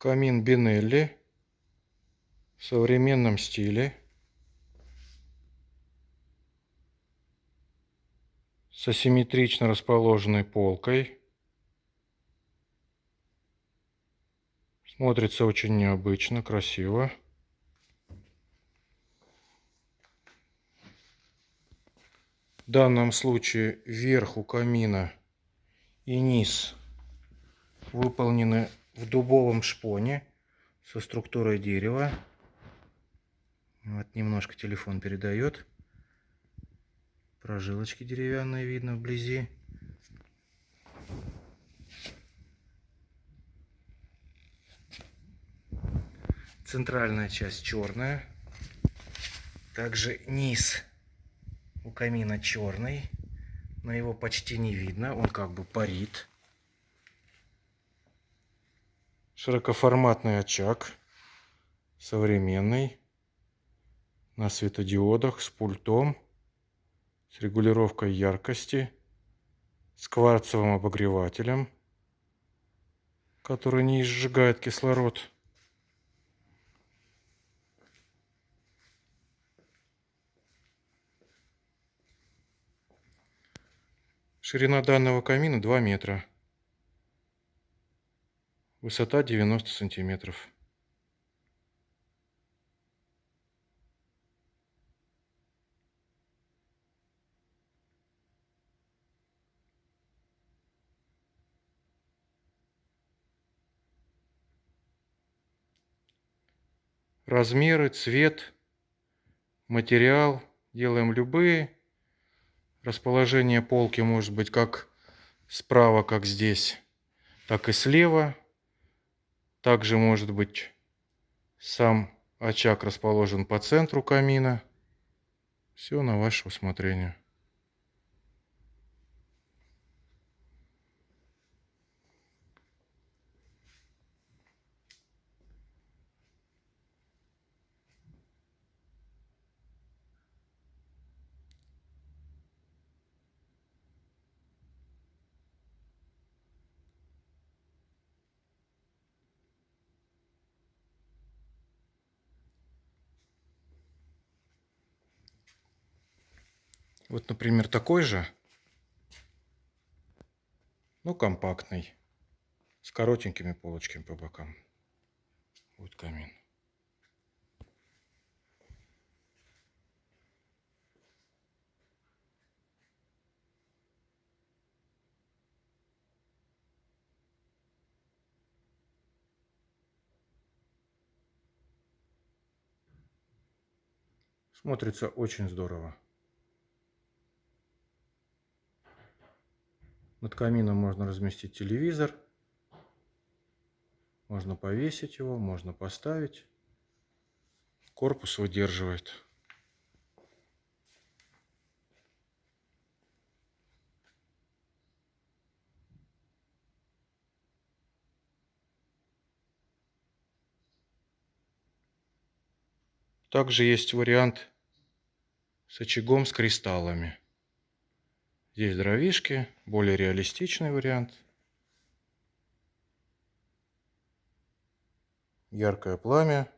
Камин Бинелли в современном стиле с асимметрично расположенной полкой. Смотрится очень необычно, красиво. В данном случае верх у камина и низ выполнены в дубовом шпоне со структурой дерева. Вот немножко телефон передает. Прожилочки деревянные видно вблизи. Центральная часть черная. Также низ у камина черный, но его почти не видно, он как бы парит. Широкоформатный очаг, современный, на светодиодах, с пультом, с регулировкой яркости, с кварцевым обогревателем, который не изжигает кислород. Ширина данного камина 2 метра. Высота 90 сантиметров. Размеры, цвет, материал делаем любые. Расположение полки может быть как справа, как здесь, так и слева. Также может быть сам очаг расположен по центру камина. Все на ваше усмотрение. Вот, например, такой же, но компактный, с коротенькими полочками по бокам. Вот камин. Смотрится очень здорово. Над камином можно разместить телевизор, можно повесить его, можно поставить. Корпус выдерживает. Также есть вариант с очагом с кристаллами. Здесь дровишки, более реалистичный вариант. Яркое пламя.